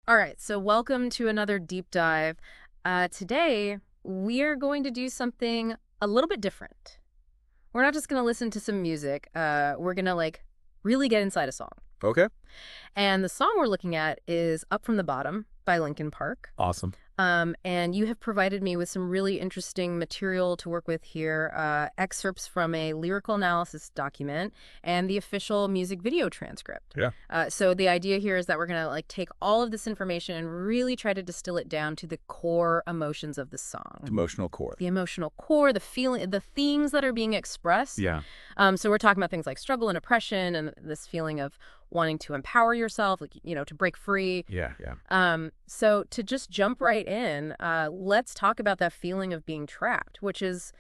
All right, so welcome to another deep dive. Today, we are going to do something a little bit different. We're not just going to listen to some music. We're going to really get inside a song. Okay. And the song we're looking at is Up From the Bottom by Linkin Park. Awesome. And you have provided me with some really interesting material to work with here, excerpts from a lyrical analysis document and the official music video transcript. Yeah. So the idea here is that we're going to take all of this information and really try to distill it down to the core emotions of the song. Emotional core. The emotional core, the feeling, the themes that are being expressed. Yeah. So we're talking about things like struggle and oppression and this feeling of wanting to empower yourself, to break free. Yeah. Yeah. So to just jump right in, let's talk about that feeling of being trapped, which is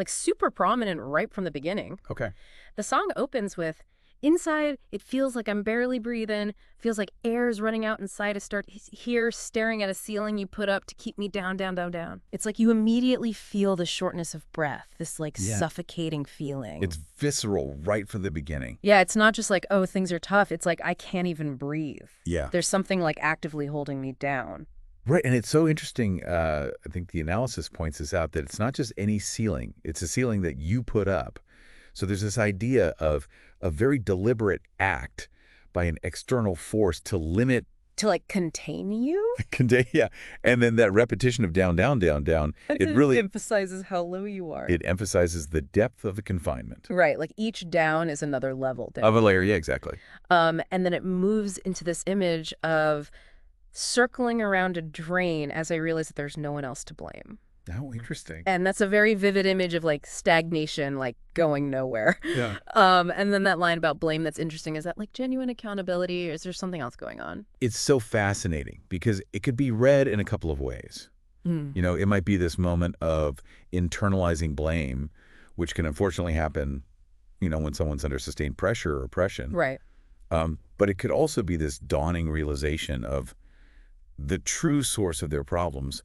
super prominent right from the beginning. Okay. The song opens with, inside, it feels like I'm barely breathing, feels like air's running out inside. I start here staring at a ceiling you put up to keep me down, down, down, down. It's like you immediately feel the shortness of breath, this suffocating feeling. It's visceral right from the beginning. Yeah, it's not just oh, things are tough. It's like I can't even breathe. Yeah. There's something actively holding me down. Right. And it's so interesting. I think the analysis points this out, that it's not just any ceiling. It's a ceiling that you put up. So there's this idea of a very deliberate act by an external force to limit. To contain you? Yeah. And then that repetition of down, down, down, down. It really emphasizes how low you are. It emphasizes the depth of the confinement. Right. Each down is another level down. Of a layer. Yeah, exactly. And then it moves into this image of circling around a drain as I realize that there's no one else to blame. Oh, interesting. And that's a very vivid image of stagnation, going nowhere. Yeah. And then that line about blame that's interesting, is that genuine accountability, or is there something else going on? It's so fascinating because it could be read in a couple of ways. It might be this moment of internalizing blame, which can unfortunately happen, when someone's under sustained pressure or oppression. Right. But it could also be this dawning realization of the true source of their problems,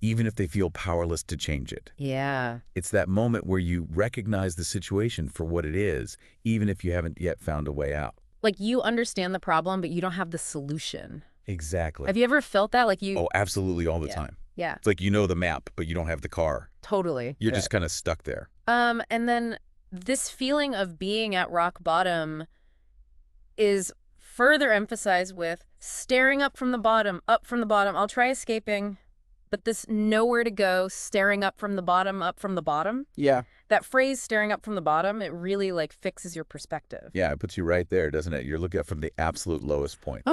even if they feel powerless to change it. Yeah. It's that moment where you recognize the situation for what it is, even if you haven't yet found a way out. You understand the problem, but you don't have the solution. Exactly. Have you ever felt that? Oh, absolutely, all the time. Yeah. It's like the map, but you don't have the car. Totally. You're just kind of stuck there. And then this feeling of being at rock bottom is further emphasized with staring up from the bottom, up from the bottom. I'll try escaping, but this nowhere to go, staring up from the bottom, up from the bottom. Yeah. That phrase, staring up from the bottom, it really fixes your perspective. Yeah, it puts you right there, doesn't it? You're looking at from the absolute lowest point.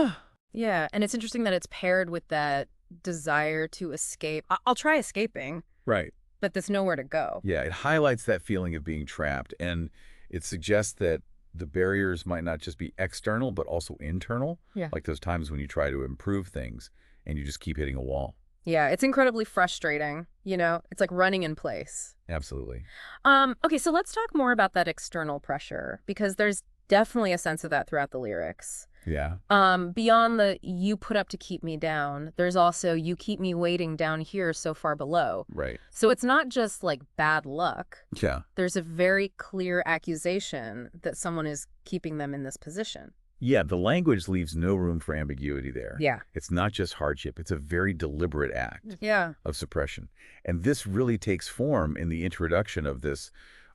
Yeah, and it's interesting that it's paired with that desire to escape. I'll try escaping. Right. But there's nowhere to go. Yeah, it highlights that feeling of being trapped, and it suggests that the barriers might not just be external, but also internal. Yeah. Like those times when you try to improve things and you just keep hitting a wall. Yeah, it's incredibly frustrating. It's like running in place. Absolutely. Okay, so let's talk more about that external pressure, because there's definitely a sense of that throughout the lyrics. Yeah. Beyond the you put up to keep me down, there's also you keep me waiting down here so far below. Right. So it's not just bad luck. Yeah. There's a very clear accusation that someone is keeping them in this position. Yeah, the language leaves no room for ambiguity there. Yeah. It's not just hardship. It's a very deliberate act of suppression. And this really takes form in the introduction of this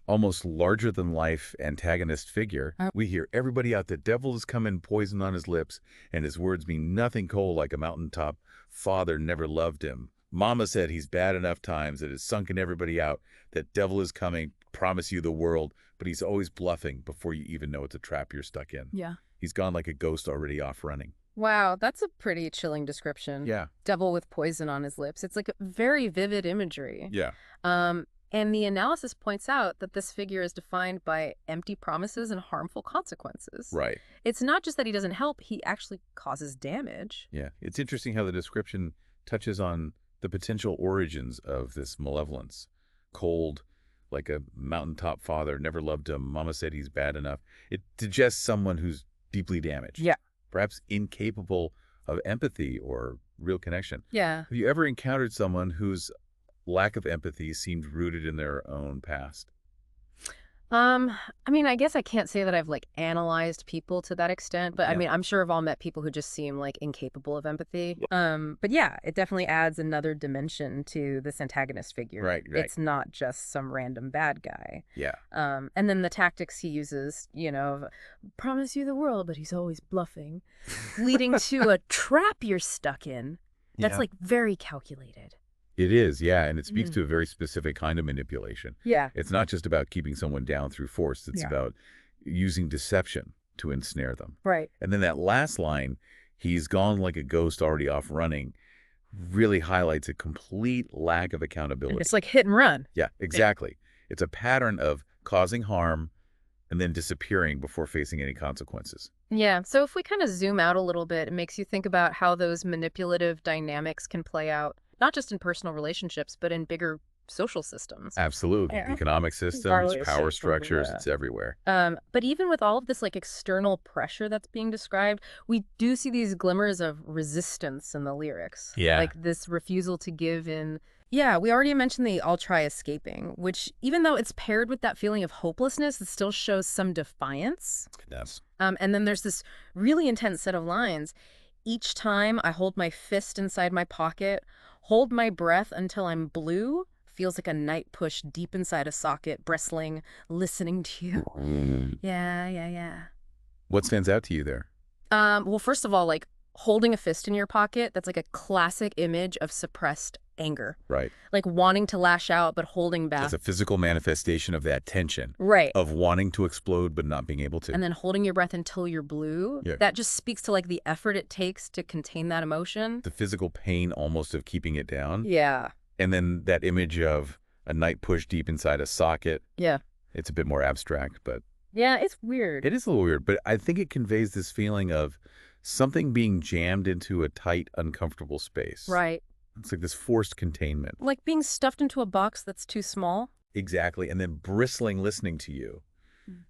almost larger-than-life antagonist figure. We hear everybody out, the devil is coming, poison on his lips, and his words mean nothing cold like a mountaintop. Father never loved him. Mama said he's bad enough times, it has sunken everybody out. That devil is coming, promise you the world, but he's always bluffing before you even know it's a trap you're stuck in. Yeah. He's gone like a ghost already off running. Wow, that's a pretty chilling description. Yeah. Devil with poison on his lips. It's very vivid imagery. Yeah. And the analysis points out that this figure is defined by empty promises and harmful consequences. Right. It's not just that he doesn't help, he actually causes damage. Yeah. It's interesting how the description touches on the potential origins of this malevolence. Cold, like a mountaintop father, never loved him. Mama said he's bad enough. It suggests someone who's deeply damaged. Yeah. Perhaps incapable of empathy or real connection. Yeah. Have you ever encountered someone whose lack of empathy seemed rooted in their own past? I mean, I guess I can't say that I've like analyzed people to that extent, but I Yeah. mean, I'm sure I've all met people who just seem like incapable of empathy. Yeah. But yeah, it definitely adds another dimension to this antagonist figure. Right. It's not just some random bad guy. Yeah. And then the tactics he uses, of promise you the world, but he's always bluffing, leading to a trap you're stuck in. That's Yeah. like very calculated. It is, yeah, and it speaks to a very specific kind of manipulation. Yeah. It's not just about keeping someone down through force. It's Yeah. about using deception to ensnare them. Right. And then that last line, he's gone like a ghost already off running, really highlights a complete lack of accountability. It's like hit and run. Yeah, exactly. It's a pattern of causing harm and then disappearing before facing any consequences. Yeah. So if we kind of zoom out a little bit, it makes you think about how those manipulative dynamics can play out, not just in personal relationships, but in bigger social systems. Absolutely. Yeah. Economic systems, Regardless power of structures, the- it's everywhere. But even with all of this like external pressure that's being described, we do see these glimmers of resistance in the lyrics. Yeah. Like this refusal to give in. Yeah, we already mentioned the "I'll try escaping," which even though it's paired with that feeling of hopelessness, it still shows some defiance. Yes. And then there's this really intense set of lines. Each time I hold my fist inside my pocket, hold my breath until I'm blue, feels like a night push deep inside a socket, bristling, listening to you. Yeah. What stands out to you there? Well, first of all, like holding a fist in your pocket, that's like a classic image of suppressed anger. Right. Like wanting to lash out, but holding back. It's a physical manifestation of that tension. Right. Of wanting to explode but not being able to. And then holding your breath until you're blue. Yeah. That just speaks to like the effort it takes to contain that emotion. The physical pain almost of keeping it down. Yeah. And then that image of a knife pushed deep inside a socket. Yeah. It's a bit more abstract, but Yeah, it's weird. it is a little weird. But I think it conveys this feeling of something being jammed into a tight, uncomfortable space. Right. It's like this forced containment. Like being stuffed into a box that's too small. Exactly. And then bristling listening to you.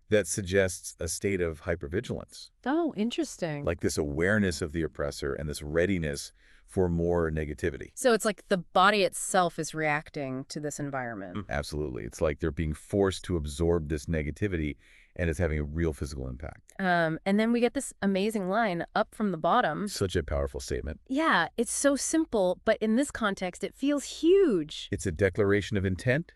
That suggests a state of hypervigilance. Oh, interesting. Like this awareness of the oppressor and this readiness for more negativity. So it's like the body itself is reacting to this environment. Absolutely. It's like they're being forced to absorb this negativity and it's having a real physical impact. And then we get this amazing line up from the bottom. Such a powerful statement. Yeah, it's so simple, but in this context, it feels huge. It's a declaration of intent.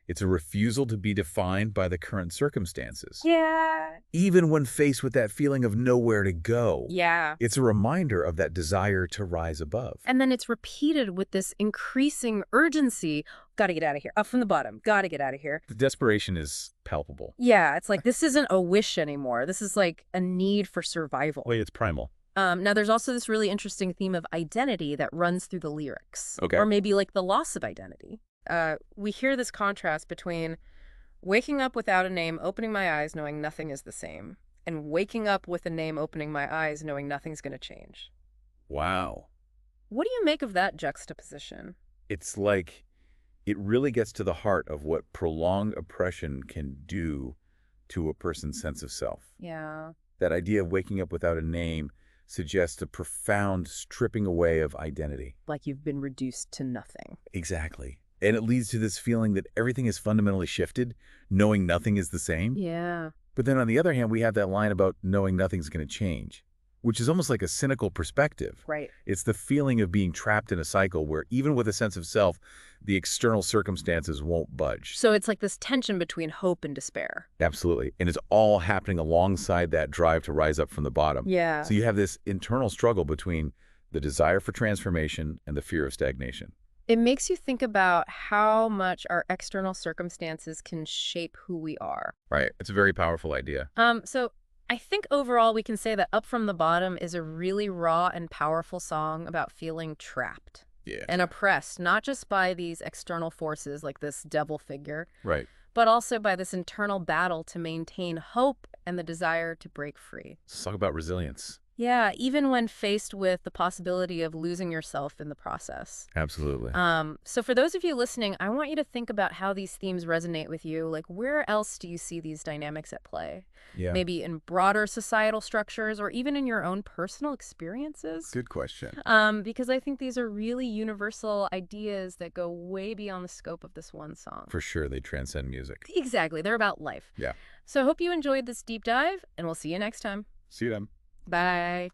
It's a refusal to be defined by the current circumstances. Yeah. Even when faced with that feeling of nowhere to go. Yeah. It's a reminder of that desire to rise above. And then it's repeated with this increasing urgency. Gotta get out of here. Up from the bottom. Gotta get out of here. The desperation is palpable. Yeah, it's like this isn't a wish anymore. This is like a need for survival. Wait, it's primal. Now, there's also this really interesting theme of identity that runs through the lyrics. Okay. Or maybe like the loss of identity. We hear this contrast between waking up without a name, opening my eyes, knowing nothing is the same, and waking up with a name, opening my eyes, knowing nothing's going to change. Wow. What do you make of that juxtaposition? It's like it really gets to the heart of what prolonged oppression can do to a person's sense of self. Yeah. That idea of waking up without a name suggests a profound stripping away of identity. Like you've been reduced to nothing. Exactly. And it leads to this feeling that everything is fundamentally shifted, knowing nothing is the same. Yeah. But then on the other hand, we have that line about knowing nothing's going to change, which is almost like a cynical perspective. Right. It's the feeling of being trapped in a cycle where even with a sense of self, the external circumstances won't budge. So it's like this tension between hope and despair. Absolutely. And it's all happening alongside that drive to rise up from the bottom. Yeah. So you have this internal struggle between the desire for transformation and the fear of stagnation. It makes you think about how much our external circumstances can shape who we are. Right. It's a very powerful idea. So I think overall we can say that Up From the Bottom is a really raw and powerful song about feeling trapped. Yeah. And oppressed, not just by these external forces like this devil figure, Right. but also by this internal battle to maintain hope and the desire to break free. Let's talk about resilience. Yeah, even when faced with the possibility of losing yourself in the process. Absolutely. So for those of you listening, I want you to think about how these themes resonate with you. Like, where else do you see these dynamics at play? Yeah. Maybe in broader societal structures or even in your own personal experiences? Good question. Because I think these are really universal ideas that go way beyond the scope of this one song. For sure, they transcend music. Exactly. They're about life. Yeah. So I hope you enjoyed this deep dive, and we'll see you next time. See you then. Bye.